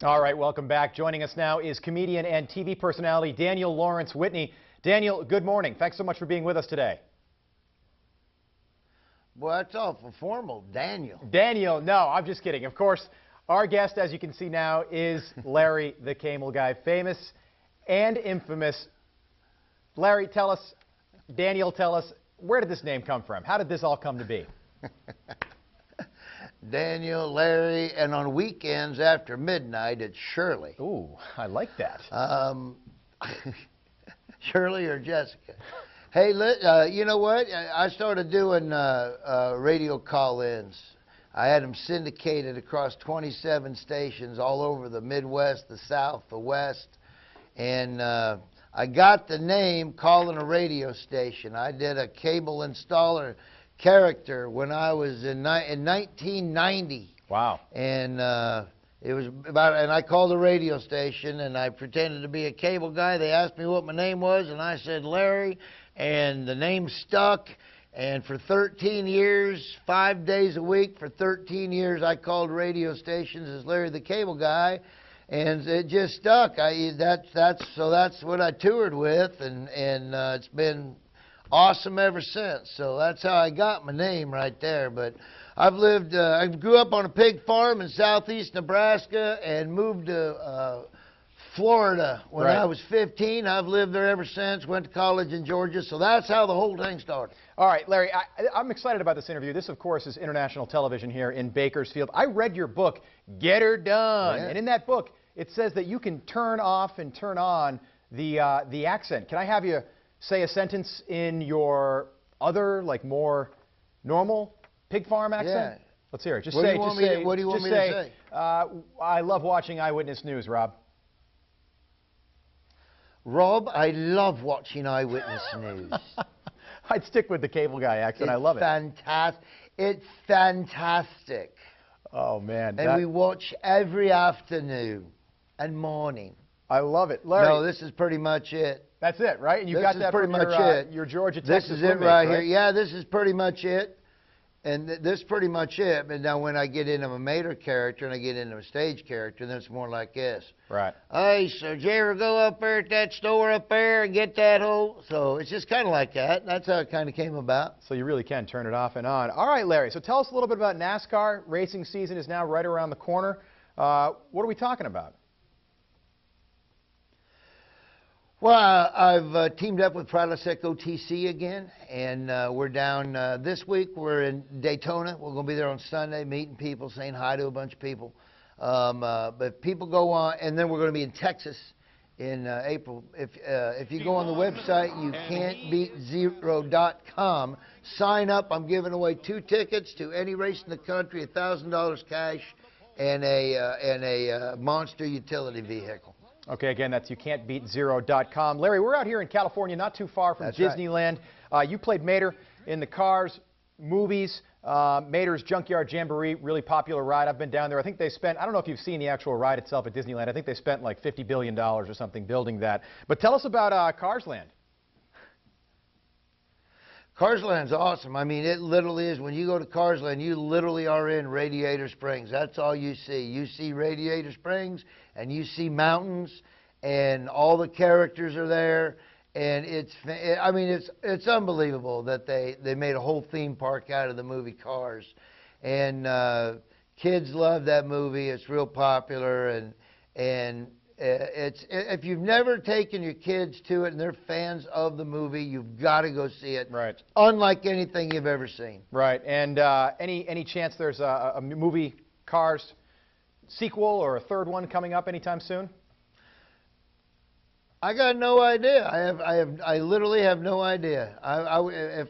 All right, welcome back. Joining us now is comedian and TV personality Daniel Lawrence Whitney. Daniel, good morning. Thanks so much for being with us today. Well, that's awful formal, Daniel. Daniel, no, I'm just kidding. Of course, our guest, as you can see now, is Larry the Cable Guy, famous and infamous. Larry, tell us, Daniel, tell us, where did this name come from? How did this all come to be? Daniel, Larry, and on weekends after midnight, it's Shirley. Ooh, I like that. Shirley or Jessica. Hey, you know what? I started doing radio call-ins. I had them syndicated across 27 stations all over the Midwest, the South, the West. And I got the name calling a radio station. I did a cable installer character when I was in 1990. Wow. And it was and I called a radio station and I pretended to be a cable guy. They asked me what my name was and I said Larry, and the name stuck. And for 13 years, 5 days a week, for 13 years, I called radio stations as Larry the Cable Guy, and it just stuck. So that's what I toured with, and it's been awesome ever since. So that's how I got my name right there. But I've lived, I grew up on a pig farm in southeast Nebraska and moved to Florida when I was 15. I've lived there ever since, went to college in Georgia. So that's how the whole thing started. All right, Larry, I'm excited about this interview. This, of course, is international television here in Bakersfield. I read your book, Get Her Done. Yeah. And in that book, it says that you can turn off and turn on the accent. Can I have you say a sentence in your other, like, more normal pig farm accent? Yeah. Let's hear it. What do you want me to say? I love watching Eyewitness News, Rob. Rob, I love watching Eyewitness News. I'd stick with the cable guy accent. I love it. It's fantastic. Oh, man. And we watch every afternoon and morning. I love it. Larry. No, this is pretty much it. That's it, right? And you got that from your Georgia, Texas This is it right here. Yeah, this is pretty much it. And this is pretty much it. But now when I get into a Mater character and I get into a stage character, then it's more like this. Right. Hey, so did you ever go up there at that store up there and get that whole... So it's just kind of like that. That's how it kind of came about. So you really can turn it off and on. All right, Larry, so tell us a little bit about NASCAR. Racing season is now right around the corner. What are we talking about? Well, I've teamed up with Pradlasek OTC again, and we're down this week. We're in Daytona. We're going to be there on Sunday, meeting people, saying hi to a bunch of people. But people go on, and then we're going to be in Texas in April. If you go on the website, youcan'tbeatzero.com, sign up. I'm giving away 2 tickets to any race in the country, $1,000 cash, and a monster utility vehicle. Okay, again, that's youcan'tbeatzero.com. Larry, we're out here in California, not too far from Disneyland. Right. You played Mater in the Cars movies. Mater's Junkyard Jamboree, really popular ride. I've been down there. I think they spent, I don't know if you've seen the actual ride itself at Disneyland. I think they spent like $50 billion or something building that. But tell us about Cars Land. Cars Land's awesome. I mean, it literally is. When you go to Cars Land, you literally are in Radiator Springs. That's all you see. You see Radiator Springs, and you see mountains, and all the characters are there. And it's unbelievable that they made a whole theme park out of the movie Cars. And kids love that movie. It's real popular, and if you've never taken your kids to it and they're fans of the movie, you've got to go see it. Right. It's unlike anything you've ever seen. Right. And any chance there's a movie Cars sequel or a third one coming up anytime soon? I got no idea. I literally have no idea.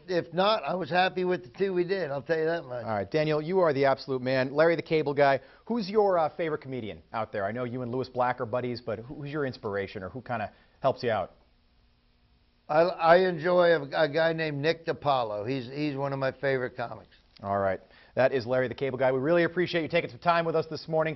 If not, I was happy with the 2 we did. I'll tell you that much. All right, Daniel, you are the absolute man. Larry the Cable Guy. Who's your favorite comedian out there? I know you and Lewis Black are buddies, but who's your inspiration, or who kind of helps you out? I enjoy a guy named Nick DiPaolo. He's one of my favorite comics. All right. That is Larry the Cable Guy. We really appreciate you taking some time with us this morning.